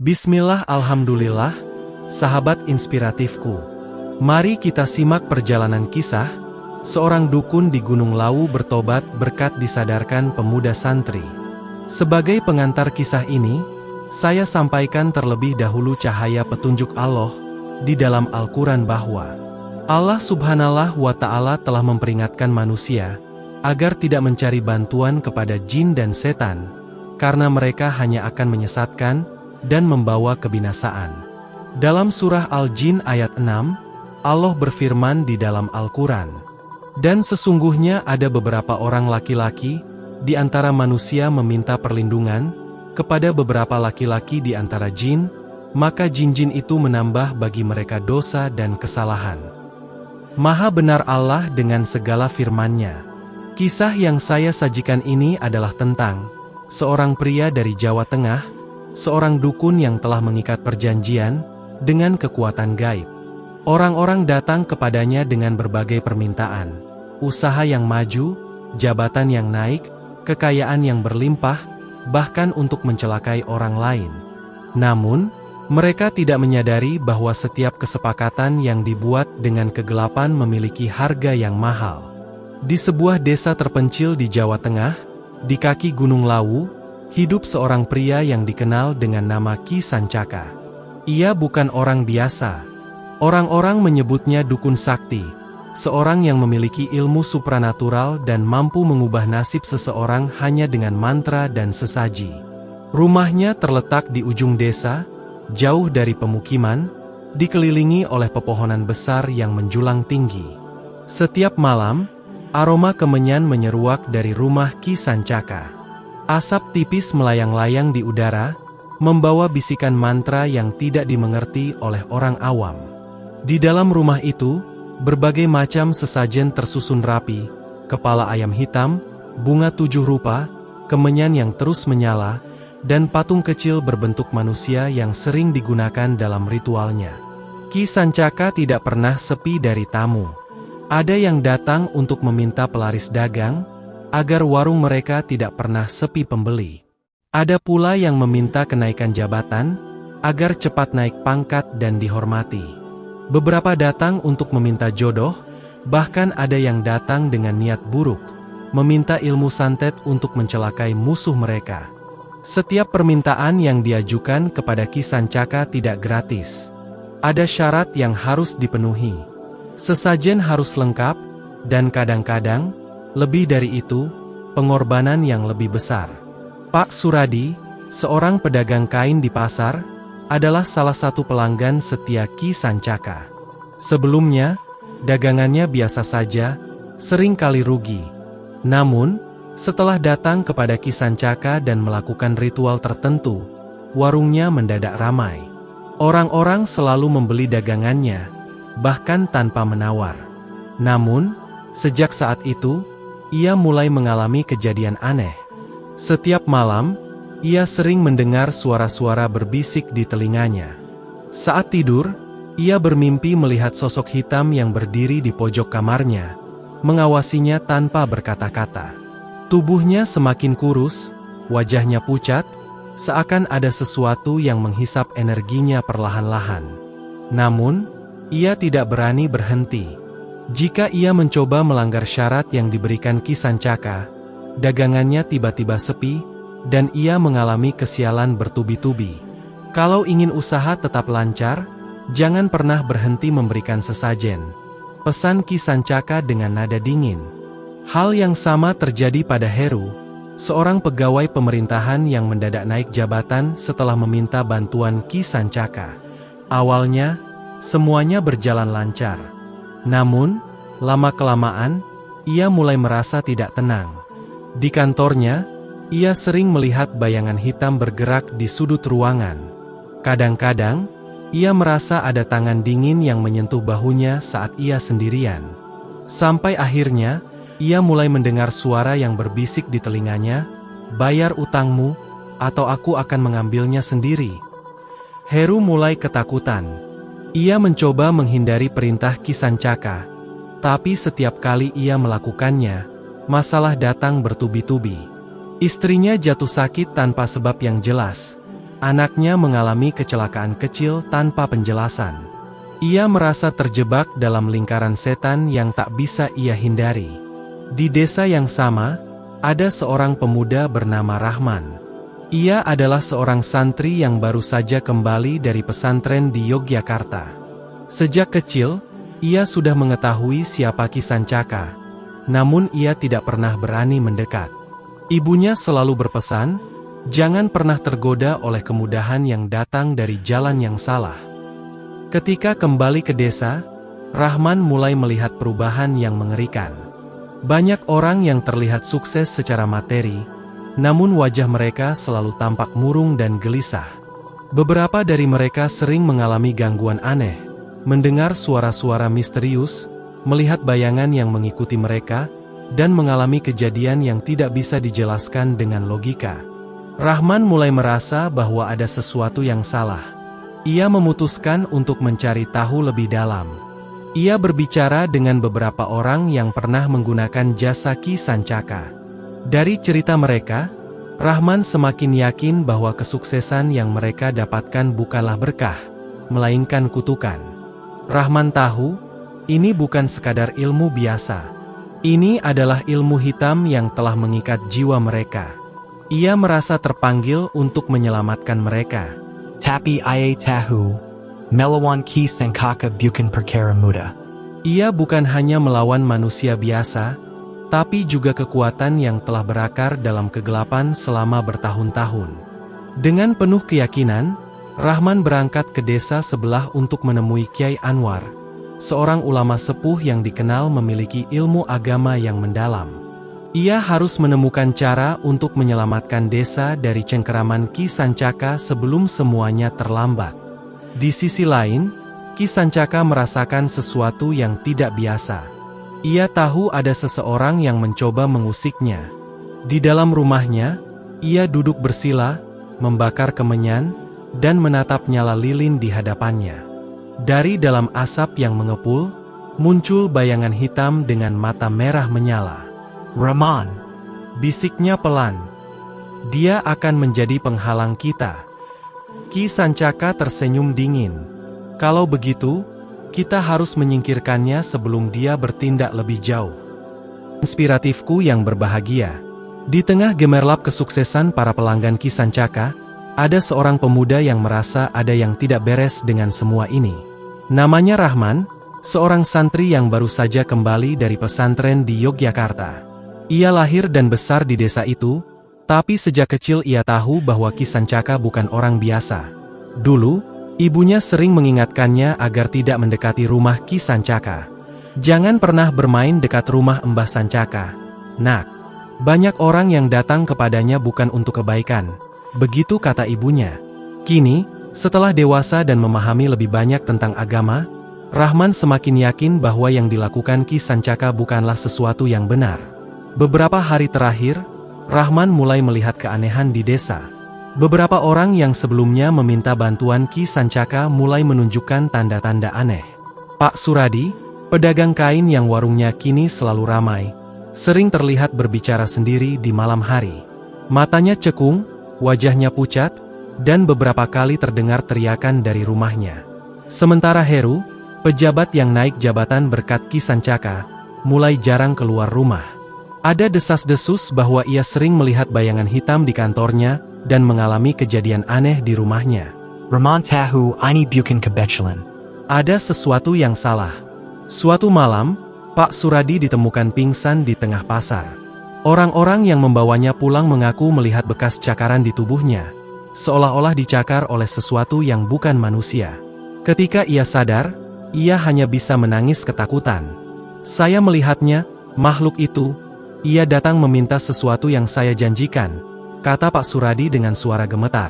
Bismillah, alhamdulillah, sahabat inspiratifku. Mari kita simak perjalanan kisah seorang dukun di Gunung Lawu bertobat berkat disadarkan pemuda santri. Sebagai pengantar kisah ini, saya sampaikan terlebih dahulu cahaya petunjuk Allah di dalam Al-Quran bahwa Allah Subhanahu wa Ta'ala telah memperingatkan manusia agar tidak mencari bantuan kepada jin dan setan, karena mereka hanya akan menyesatkan dan membawa kebinasaan. Dalam surah Al-Jin ayat 6, Allah berfirman di dalam Al-Quran, "Dan sesungguhnya ada beberapa orang laki-laki di antara manusia meminta perlindungan kepada beberapa laki-laki di antara jin, maka jin-jin itu menambah bagi mereka dosa dan kesalahan." Maha benar Allah dengan segala firman-Nya. Kisah yang saya sajikan ini adalah tentang seorang pria dari Jawa Tengah, seorang dukun yang telah mengikat perjanjian dengan kekuatan gaib. Orang-orang datang kepadanya dengan berbagai permintaan, usaha yang maju, jabatan yang naik, kekayaan yang berlimpah, bahkan untuk mencelakai orang lain. Namun, mereka tidak menyadari bahwa setiap kesepakatan yang dibuat dengan kegelapan memiliki harga yang mahal. Di sebuah desa terpencil di Jawa Tengah, di kaki Gunung Lawu, hidup seorang pria yang dikenal dengan nama Ki Sancaka. Ia bukan orang biasa. Orang-orang menyebutnya dukun sakti, seorang yang memiliki ilmu supranatural dan mampu mengubah nasib seseorang hanya dengan mantra dan sesaji. Rumahnya terletak di ujung desa, jauh dari pemukiman, dikelilingi oleh pepohonan besar yang menjulang tinggi. Setiap malam, aroma kemenyan menyeruak dari rumah Ki Sancaka. Asap tipis melayang-layang di udara, membawa bisikan mantra yang tidak dimengerti oleh orang awam. Di dalam rumah itu, berbagai macam sesajen tersusun rapi, kepala ayam hitam, bunga 7 rupa, kemenyan yang terus menyala, dan patung kecil berbentuk manusia yang sering digunakan dalam ritualnya. Ki Sancaka tidak pernah sepi dari tamu. Ada yang datang untuk meminta pelaris dagang, agar warung mereka tidak pernah sepi pembeli. Ada pula yang meminta kenaikan jabatan, agar cepat naik pangkat dan dihormati. Beberapa datang untuk meminta jodoh, bahkan ada yang datang dengan niat buruk, meminta ilmu santet untuk mencelakai musuh mereka. Setiap permintaan yang diajukan kepada Ki Sancaka tidak gratis. Ada syarat yang harus dipenuhi. Sesajen harus lengkap, dan kadang-kadang lebih dari itu, pengorbanan yang lebih besar. Pak Suradi, seorang pedagang kain di pasar, adalah salah satu pelanggan setia Ki Sancaka. Sebelumnya, dagangannya biasa saja, sering kali rugi. Namun, setelah datang kepada Ki Sancaka dan melakukan ritual tertentu, warungnya mendadak ramai. Orang-orang selalu membeli dagangannya, bahkan tanpa menawar. Namun, sejak saat itu, ia mulai mengalami kejadian aneh. Setiap malam, ia sering mendengar suara-suara berbisik di telinganya. Saat tidur, ia bermimpi melihat sosok hitam yang berdiri di pojok kamarnya, mengawasinya tanpa berkata-kata. Tubuhnya semakin kurus, wajahnya pucat, seakan ada sesuatu yang menghisap energinya perlahan-lahan. Namun, ia tidak berani berhenti. Jika ia mencoba melanggar syarat yang diberikan Ki Sancaka, dagangannya tiba-tiba sepi, dan ia mengalami kesialan bertubi-tubi. Kalau ingin usaha tetap lancar, jangan pernah berhenti memberikan sesajen, pesan Ki Sancaka dengan nada dingin. Hal yang sama terjadi pada Heru, seorang pegawai pemerintahan yang mendadak naik jabatan setelah meminta bantuan Ki Sancaka. Awalnya, semuanya berjalan lancar. Namun, lama-kelamaan, ia mulai merasa tidak tenang. Di kantornya, ia sering melihat bayangan hitam bergerak di sudut ruangan. Kadang-kadang, ia merasa ada tangan dingin yang menyentuh bahunya saat ia sendirian. Sampai akhirnya, ia mulai mendengar suara yang berbisik di telinganya, "Bayar utangmu, atau aku akan mengambilnya sendiri." Heru mulai ketakutan. Ia mencoba menghindari perintah Ki Sancaka, tapi setiap kali ia melakukannya, masalah datang bertubi-tubi. Istrinya jatuh sakit tanpa sebab yang jelas. Anaknya mengalami kecelakaan kecil tanpa penjelasan. Ia merasa terjebak dalam lingkaran setan yang tak bisa ia hindari. Di desa yang sama, ada seorang pemuda bernama Rahman. Ia adalah seorang santri yang baru saja kembali dari pesantren di Yogyakarta. Sejak kecil, ia sudah mengetahui siapa Ki Sancaka, namun ia tidak pernah berani mendekat. Ibunya selalu berpesan, jangan pernah tergoda oleh kemudahan yang datang dari jalan yang salah. Ketika kembali ke desa, Rahman mulai melihat perubahan yang mengerikan. Banyak orang yang terlihat sukses secara materi, namun wajah mereka selalu tampak murung dan gelisah. Beberapa dari mereka sering mengalami gangguan aneh, mendengar suara-suara misterius, melihat bayangan yang mengikuti mereka, dan mengalami kejadian yang tidak bisa dijelaskan dengan logika. Rahman mulai merasa bahwa ada sesuatu yang salah. Ia memutuskan untuk mencari tahu lebih dalam. Ia berbicara dengan beberapa orang yang pernah menggunakan jasa Ki Sancaka. Dari cerita mereka, Rahman semakin yakin bahwa kesuksesan yang mereka dapatkan bukanlah berkah, melainkan kutukan. Rahman tahu, ini bukan sekadar ilmu biasa. Ini adalah ilmu hitam yang telah mengikat jiwa mereka. Ia merasa terpanggil untuk menyelamatkan mereka. Tapi ia tahu, melawan Ki Sancaka bukan perkara mudah. Ia bukan hanya melawan manusia biasa, tapi juga kekuatan yang telah berakar dalam kegelapan selama bertahun-tahun. Dengan penuh keyakinan, Rahman berangkat ke desa sebelah untuk menemui Kyai Anwar, seorang ulama sepuh yang dikenal memiliki ilmu agama yang mendalam. Ia harus menemukan cara untuk menyelamatkan desa dari cengkeraman Ki Sancaka sebelum semuanya terlambat. Di sisi lain, Ki Sancaka merasakan sesuatu yang tidak biasa. Ia tahu ada seseorang yang mencoba mengusiknya. Di dalam rumahnya, ia duduk bersila, membakar kemenyan, dan menatap nyala lilin di hadapannya. Dari dalam asap yang mengepul, muncul bayangan hitam dengan mata merah menyala. Rahman, bisiknya pelan. Dia akan menjadi penghalang kita. Ki Sancaka tersenyum dingin. Kalau begitu, kita harus menyingkirkannya sebelum dia bertindak lebih jauh. Inspiratifku yang berbahagia. Di tengah gemerlap kesuksesan para pelanggan Ki Sancaka, ada seorang pemuda yang merasa ada yang tidak beres dengan semua ini. Namanya Rahman, seorang santri yang baru saja kembali dari pesantren di Yogyakarta. Ia lahir dan besar di desa itu, tapi sejak kecil ia tahu bahwa Ki Sancaka bukan orang biasa. Dulu, ibunya sering mengingatkannya agar tidak mendekati rumah Ki Sancaka. Jangan pernah bermain dekat rumah Mbah Sancaka. Nak, banyak orang yang datang kepadanya bukan untuk kebaikan. Begitu kata ibunya. Kini, setelah dewasa dan memahami lebih banyak tentang agama, Rahman semakin yakin bahwa yang dilakukan Ki Sancaka bukanlah sesuatu yang benar. Beberapa hari terakhir, Rahman mulai melihat keanehan di desa. Beberapa orang yang sebelumnya meminta bantuan Ki Sancaka mulai menunjukkan tanda-tanda aneh. Pak Suradi, pedagang kain yang warungnya kini selalu ramai, sering terlihat berbicara sendiri di malam hari. Matanya cekung, wajahnya pucat, dan beberapa kali terdengar teriakan dari rumahnya. Sementara Heru, pejabat yang naik jabatan berkat Ki Sancaka, mulai jarang keluar rumah. Ada desas-desus bahwa ia sering melihat bayangan hitam di kantornya dan mengalami kejadian aneh di rumahnya. Rahman tahu ini bukan kebetulan. Ada sesuatu yang salah. Suatu malam, Pak Suradi ditemukan pingsan di tengah pasar. Orang-orang yang membawanya pulang mengaku melihat bekas cakaran di tubuhnya, seolah-olah dicakar oleh sesuatu yang bukan manusia. Ketika ia sadar, ia hanya bisa menangis ketakutan. Saya melihatnya, makhluk itu. Ia datang meminta sesuatu yang saya janjikan, kata Pak Suradi dengan suara gemetar.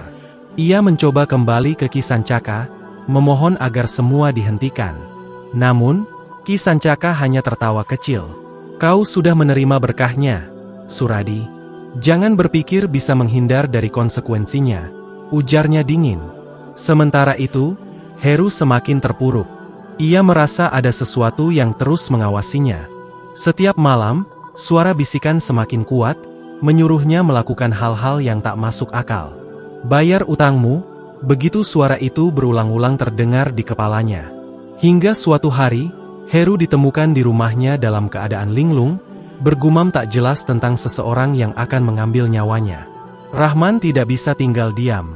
Ia mencoba kembali ke Ki Sancaka, memohon agar semua dihentikan. Namun, Ki Sancaka hanya tertawa kecil. Kau sudah menerima berkahnya, Suradi. Jangan berpikir bisa menghindar dari konsekuensinya, ujarnya dingin. Sementara itu, Heru semakin terpuruk. Ia merasa ada sesuatu yang terus mengawasinya. Setiap malam, suara bisikan semakin kuat, menyuruhnya melakukan hal-hal yang tak masuk akal. bayar utangmu." Begitu suara itu berulang-ulang terdengar di kepalanya. Hingga suatu hari, Heru ditemukan di rumahnya dalam keadaan linglung, bergumam tak jelas tentang seseorang yang akan mengambil nyawanya. Rahman tidak bisa tinggal diam.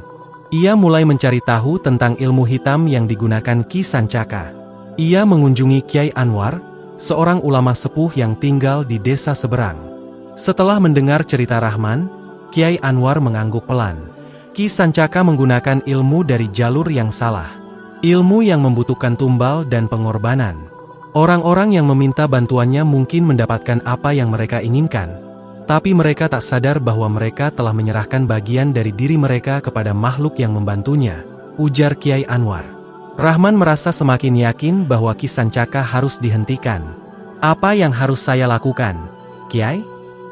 Ia mulai mencari tahu tentang ilmu hitam yang digunakan Ki Sancaka. Ia mengunjungi Kyai Anwar, seorang ulama sepuh yang tinggal di desa seberang. Setelah mendengar cerita Rahman, Kyai Anwar mengangguk pelan. Ki Sancaka menggunakan ilmu dari jalur yang salah. Ilmu yang membutuhkan tumbal dan pengorbanan. Orang-orang yang meminta bantuannya mungkin mendapatkan apa yang mereka inginkan, tapi mereka tak sadar bahwa mereka telah menyerahkan bagian dari diri mereka kepada makhluk yang membantunya, ujar Kyai Anwar. Rahman merasa semakin yakin bahwa Ki Sancaka harus dihentikan. Apa yang harus saya lakukan, Kyai?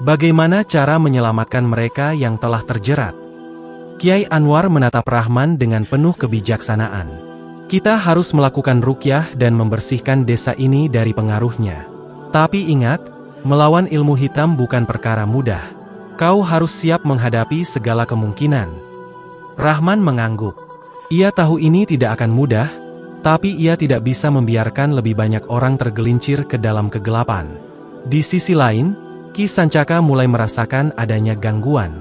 Bagaimana cara menyelamatkan mereka yang telah terjerat? Kyai Anwar menatap Rahman dengan penuh kebijaksanaan. Kita harus melakukan ruqyah dan membersihkan desa ini dari pengaruhnya. Tapi ingat, melawan ilmu hitam bukan perkara mudah. Kau harus siap menghadapi segala kemungkinan. Rahman mengangguk. Ia tahu ini tidak akan mudah, tapi ia tidak bisa membiarkan lebih banyak orang tergelincir ke dalam kegelapan. Di sisi lain, Ki Sancaka mulai merasakan adanya gangguan.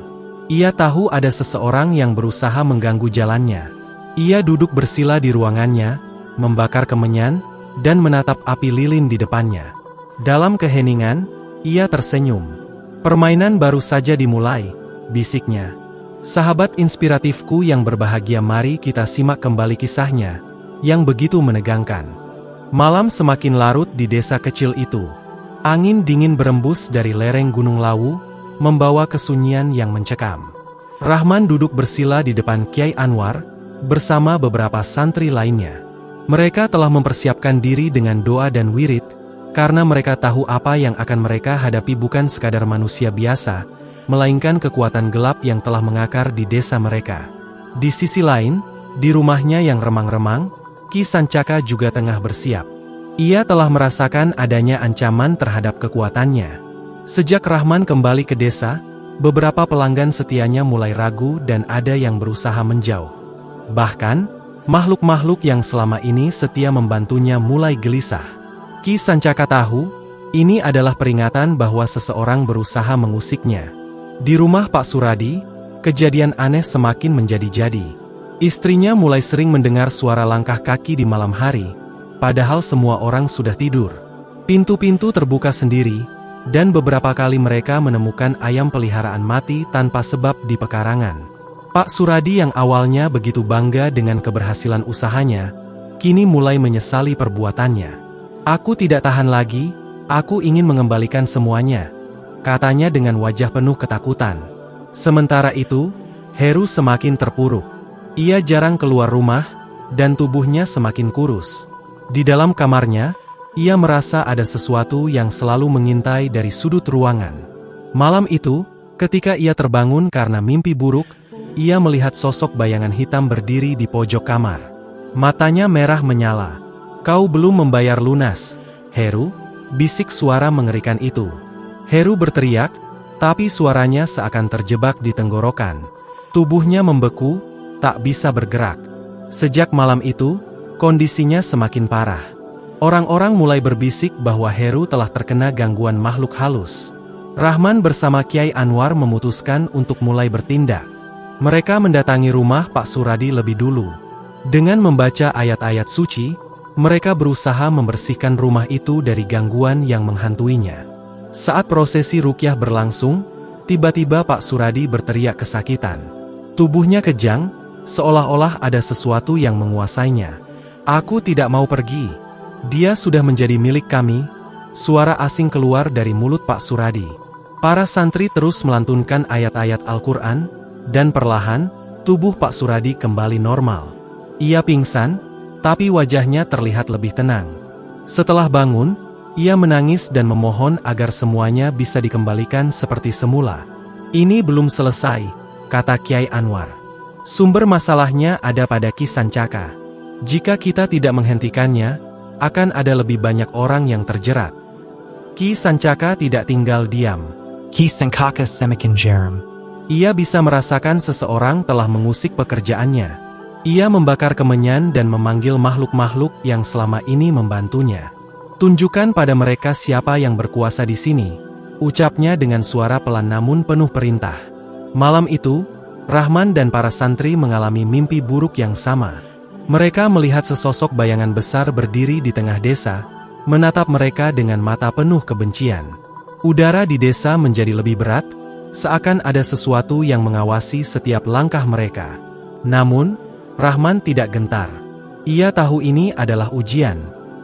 Ia tahu ada seseorang yang berusaha mengganggu jalannya. Ia duduk bersila di ruangannya, membakar kemenyan, dan menatap api lilin di depannya. Dalam keheningan, ia tersenyum. "Permainan baru saja dimulai," bisiknya. "Sahabat inspiratifku yang berbahagia, mari kita simak kembali kisahnya, yang begitu menegangkan." Malam semakin larut di desa kecil itu. Angin dingin berembus dari lereng Gunung Lawu, membawa kesunyian yang mencekam. Rahman duduk bersila di depan Kyai Anwar, bersama beberapa santri lainnya. Mereka telah mempersiapkan diri dengan doa dan wirid, karena mereka tahu apa yang akan mereka hadapi bukan sekadar manusia biasa, melainkan kekuatan gelap yang telah mengakar di desa mereka. Di sisi lain, di rumahnya yang remang-remang, Ki Sancaka juga tengah bersiap. Ia telah merasakan adanya ancaman terhadap kekuatannya. Sejak Rahman kembali ke desa, beberapa pelanggan setianya mulai ragu dan ada yang berusaha menjauh. Bahkan, makhluk-makhluk yang selama ini setia membantunya mulai gelisah. Ki Sancaka tahu, ini adalah peringatan bahwa seseorang berusaha mengusiknya. Di rumah Pak Suradi, kejadian aneh semakin menjadi-jadi. Istrinya mulai sering mendengar suara langkah kaki di malam hari, padahal semua orang sudah tidur. Pintu-pintu terbuka sendiri, dan beberapa kali mereka menemukan ayam peliharaan mati tanpa sebab di pekarangan. Pak Suradi yang awalnya begitu bangga dengan keberhasilan usahanya, kini mulai menyesali perbuatannya. "Aku tidak tahan lagi, aku ingin mengembalikan semuanya," katanya dengan wajah penuh ketakutan. Sementara itu, Heru semakin terpuruk. Ia jarang keluar rumah, dan tubuhnya semakin kurus. Di dalam kamarnya, ia merasa ada sesuatu yang selalu mengintai dari sudut ruangan. Malam itu, ketika ia terbangun karena mimpi buruk, ia melihat sosok bayangan hitam berdiri di pojok kamar. Matanya merah menyala. "Kau belum membayar lunas, Heru," bisik suara mengerikan itu. Heru berteriak, tapi suaranya seakan terjebak di tenggorokan. Tubuhnya membeku, tak bisa bergerak. Sejak malam itu, kondisinya semakin parah. Orang-orang mulai berbisik bahwa Heru telah terkena gangguan makhluk halus. Rahman bersama Kyai Anwar memutuskan untuk mulai bertindak. Mereka mendatangi rumah Pak Suradi lebih dulu. Dengan membaca ayat-ayat suci, mereka berusaha membersihkan rumah itu dari gangguan yang menghantuinya. Saat prosesi ruqyah berlangsung, tiba-tiba Pak Suradi berteriak kesakitan. Tubuhnya kejang, seolah-olah ada sesuatu yang menguasainya. "Aku tidak mau pergi. Dia sudah menjadi milik kami," suara asing keluar dari mulut Pak Suradi. Para santri terus melantunkan ayat-ayat Al-Quran, dan perlahan, tubuh Pak Suradi kembali normal. Ia pingsan, tapi wajahnya terlihat lebih tenang. Setelah bangun, ia menangis dan memohon agar semuanya bisa dikembalikan seperti semula. "Ini belum selesai," kata Kyai Anwar. "Sumber masalahnya ada pada Ki Sancaka. Jika kita tidak menghentikannya, akan ada lebih banyak orang yang terjerat." Ki Sancaka tidak tinggal diam. Ki Sancaka semakin jeram. Ia bisa merasakan seseorang telah mengusik pekerjaannya. Ia membakar kemenyan dan memanggil makhluk-makhluk yang selama ini membantunya. Tunjukkan pada mereka siapa yang berkuasa di sini, ucapnya dengan suara pelan namun penuh perintah. Malam itu, Rahman dan para santri mengalami mimpi buruk yang sama. Mereka melihat sesosok bayangan besar berdiri di tengah desa, menatap mereka dengan mata penuh kebencian. Udara di desa menjadi lebih berat, seakan ada sesuatu yang mengawasi setiap langkah mereka. Namun, Rahman tidak gentar. Ia tahu ini adalah ujian.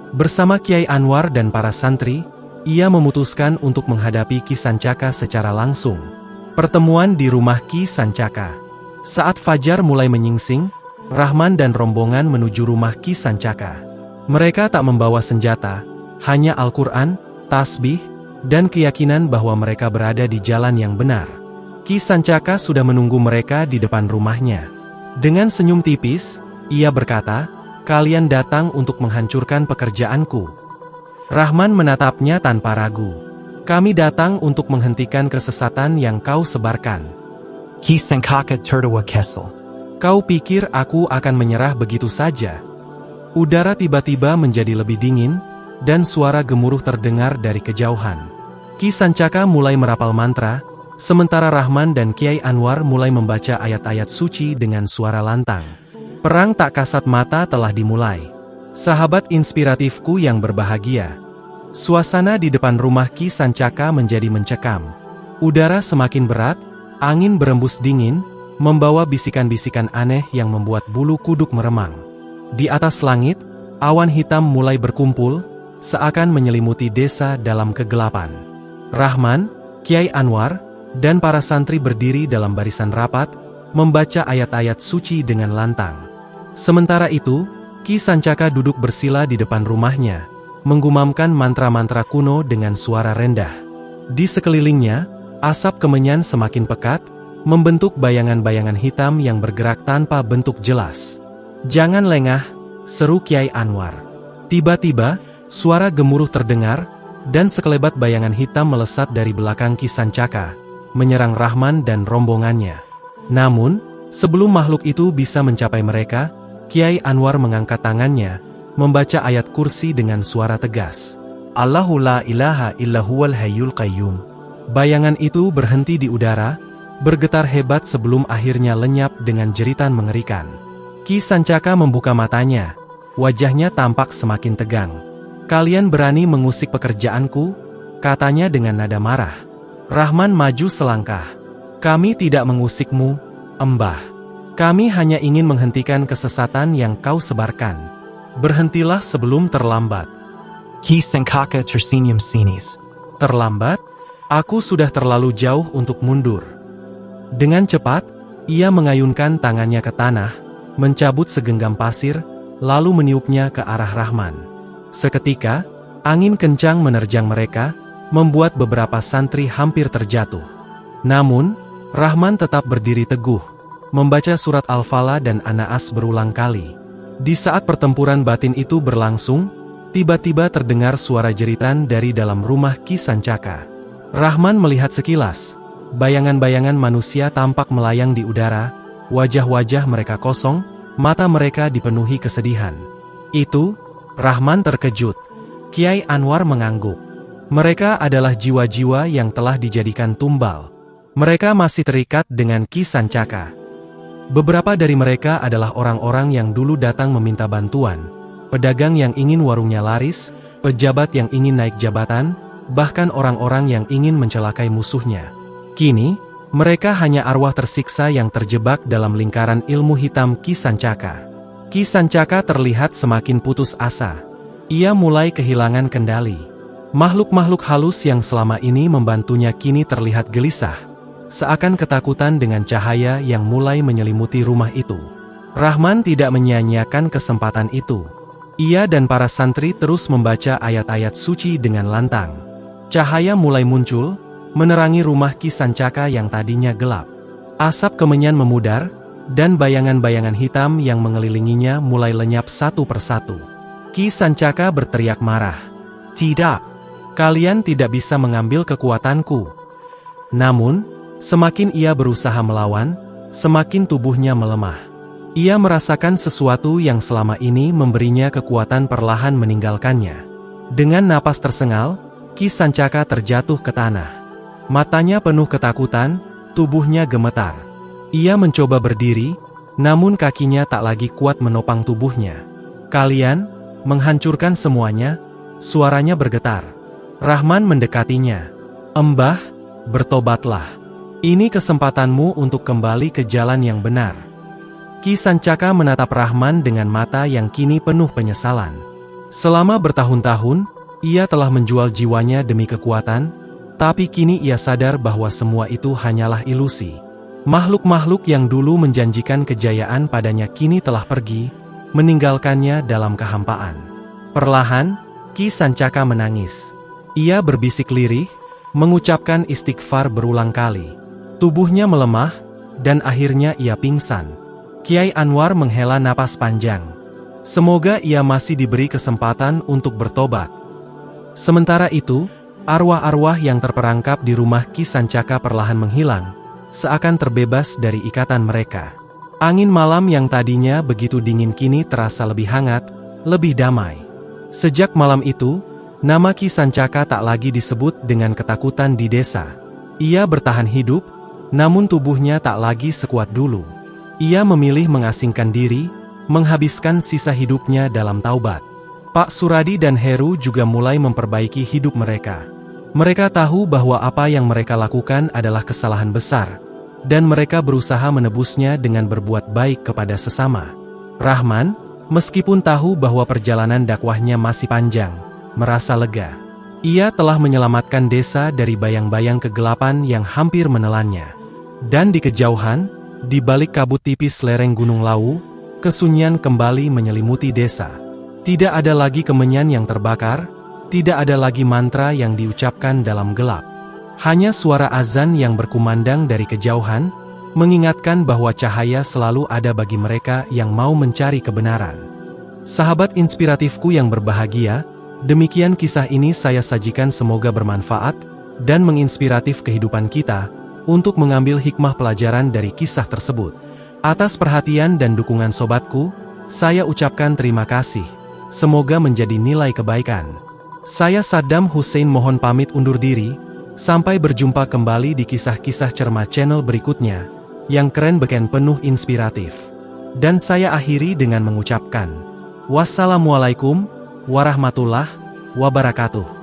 Bersama Kiai Anwar dan para santri, ia memutuskan untuk menghadapi Ki Sancaka secara langsung. Pertemuan di rumah Ki Sancaka. Saat fajar mulai menyingsing, Rahman dan rombongan menuju rumah Ki Sancaka. Mereka tak membawa senjata, hanya Al-Quran, tasbih, dan keyakinan bahwa mereka berada di jalan yang benar. Ki Sancaka sudah menunggu mereka di depan rumahnya. Dengan senyum tipis, ia berkata, "Kalian datang untuk menghancurkan pekerjaanku." Rahman menatapnya tanpa ragu. "Kami datang untuk menghentikan kesesatan yang kau sebarkan." Ki Sancaka tertawa kesal. "Kau pikir aku akan menyerah begitu saja?" Udara tiba-tiba menjadi lebih dingin, dan suara gemuruh terdengar dari kejauhan. Ki Sancaka mulai merapal mantra, sementara Rahman dan Kiai Anwar mulai membaca ayat-ayat suci dengan suara lantang. Perang tak kasat mata telah dimulai. Sahabat inspiratifku yang berbahagia. Suasana di depan rumah Ki Sancaka menjadi mencekam. Udara semakin berat, angin berembus dingin, membawa bisikan-bisikan aneh yang membuat bulu kuduk meremang. Di atas langit, awan hitam mulai berkumpul, seakan menyelimuti desa dalam kegelapan. Rahman, Kiai Anwar, dan para santri berdiri dalam barisan rapat, membaca ayat-ayat suci dengan lantang. Sementara itu, Ki Sancaka duduk bersila di depan rumahnya, menggumamkan mantra-mantra kuno dengan suara rendah. Di sekelilingnya, asap kemenyan semakin pekat, membentuk bayangan-bayangan hitam yang bergerak tanpa bentuk jelas. "Jangan lengah," seru Kiai Anwar. Tiba-tiba, suara gemuruh terdengar, dan sekelebat bayangan hitam melesat dari belakang Ki Sancaka, menyerang Rahman dan rombongannya. Namun, sebelum makhluk itu bisa mencapai mereka, Kiai Anwar mengangkat tangannya, membaca ayat kursi dengan suara tegas. "Allahu la ilaha illa huwal hayyul qayyum." Bayangan itu berhenti di udara, bergetar hebat sebelum akhirnya lenyap dengan jeritan mengerikan. Ki Sancaka membuka matanya, wajahnya tampak semakin tegang. "Kalian berani mengusik pekerjaanku?" katanya dengan nada marah. Rahman maju selangkah. "Kami tidak mengusikmu, Embah. Kami hanya ingin menghentikan kesesatan yang kau sebarkan. Berhentilah sebelum terlambat." Ki Sancaka tersenyum sinis. "Terlambat? Aku sudah terlalu jauh untuk mundur." Dengan cepat, ia mengayunkan tangannya ke tanah, mencabut segenggam pasir, lalu meniupnya ke arah Rahman. Seketika, angin kencang menerjang mereka, membuat beberapa santri hampir terjatuh. Namun, Rahman tetap berdiri teguh, membaca surat Al-Falaq dan An-Naas berulang kali. Di saat pertempuran batin itu berlangsung, tiba-tiba terdengar suara jeritan dari dalam rumah Ki Sancaka. Rahman melihat sekilas, bayangan-bayangan manusia tampak melayang di udara, wajah-wajah mereka kosong, mata mereka dipenuhi kesedihan. Itu, Rahman terkejut. Kiai Anwar mengangguk. Mereka adalah jiwa-jiwa yang telah dijadikan tumbal. Mereka masih terikat dengan Ki Sancaka. Beberapa dari mereka adalah orang-orang yang dulu datang meminta bantuan, pedagang yang ingin warungnya laris, pejabat yang ingin naik jabatan, bahkan orang-orang yang ingin mencelakai musuhnya. Kini, mereka hanya arwah tersiksa yang terjebak dalam lingkaran ilmu hitam Ki Sancaka. Ki Sancaka terlihat semakin putus asa. Ia mulai kehilangan kendali. Makhluk-makhluk halus yang selama ini membantunya kini terlihat gelisah, seakan ketakutan dengan cahaya yang mulai menyelimuti rumah itu. Rahman tidak menyia-nyiakan kesempatan itu. Ia dan para santri terus membaca ayat-ayat suci dengan lantang. Cahaya mulai muncul, menerangi rumah Ki Sancaka yang tadinya gelap. Asap kemenyan memudar, dan bayangan-bayangan hitam yang mengelilinginya mulai lenyap satu persatu. Ki Sancaka berteriak marah. "Tidak! Kalian tidak bisa mengambil kekuatanku." Namun, Semakin ia berusaha melawan, semakin tubuhnya melemah. Ia merasakan sesuatu yang selama ini memberinya kekuatan perlahan meninggalkannya. Dengan napas tersengal, Ki Sancaka terjatuh ke tanah. Matanya penuh ketakutan, tubuhnya gemetar. Ia mencoba berdiri, namun kakinya tak lagi kuat menopang tubuhnya. "Kalian menghancurkan semuanya," suaranya bergetar. Rahman mendekatinya. "Embah, bertobatlah. Ini kesempatanmu untuk kembali ke jalan yang benar." Ki Sancaka menatap Rahman dengan mata yang kini penuh penyesalan. Selama bertahun-tahun, ia telah menjual jiwanya demi kekuatan, tapi kini ia sadar bahwa semua itu hanyalah ilusi. Makhluk-makhluk yang dulu menjanjikan kejayaan padanya kini telah pergi, meninggalkannya dalam kehampaan. Perlahan, Ki Sancaka menangis. Ia berbisik lirih, mengucapkan istighfar berulang kali. Tubuhnya melemah, dan akhirnya ia pingsan. Kiai Anwar menghela napas panjang. Semoga ia masih diberi kesempatan untuk bertobat. Sementara itu, arwah-arwah yang terperangkap di rumah Ki Sancaka perlahan menghilang, seakan terbebas dari ikatan mereka. Angin malam yang tadinya begitu dingin kini terasa lebih hangat, lebih damai. Sejak malam itu, nama Ki Sancaka tak lagi disebut dengan ketakutan di desa. Ia bertahan hidup, namun tubuhnya tak lagi sekuat dulu. Ia memilih mengasingkan diri, menghabiskan sisa hidupnya dalam taubat. Pak Suradi dan Heru juga mulai memperbaiki hidup mereka. Mereka tahu bahwa apa yang mereka lakukan adalah kesalahan besar, dan mereka berusaha menebusnya dengan berbuat baik kepada sesama. Rahman, meskipun tahu bahwa perjalanan dakwahnya masih panjang, merasa lega. Ia telah menyelamatkan desa dari bayang-bayang kegelapan yang hampir menelannya. Dan di kejauhan, di balik kabut tipis lereng Gunung Lawu, kesunyian kembali menyelimuti desa. Tidak ada lagi kemenyan yang terbakar, tidak ada lagi mantra yang diucapkan dalam gelap. Hanya suara azan yang berkumandang dari kejauhan, mengingatkan bahwa cahaya selalu ada bagi mereka yang mau mencari kebenaran. Sahabat inspiratifku yang berbahagia, demikian kisah ini saya sajikan, semoga bermanfaat dan menginspiratif kehidupan kita untuk mengambil hikmah pelajaran dari kisah tersebut. Atas perhatian dan dukungan sobatku, saya ucapkan terima kasih. Semoga menjadi nilai kebaikan. Saya Saddam Hussein mohon pamit undur diri. Sampai berjumpa kembali di kisah-kisah cermat channel berikutnya, yang keren beken penuh inspiratif. Dan saya akhiri dengan mengucapkan, wassalamualaikum warahmatullahi wabarakatuh.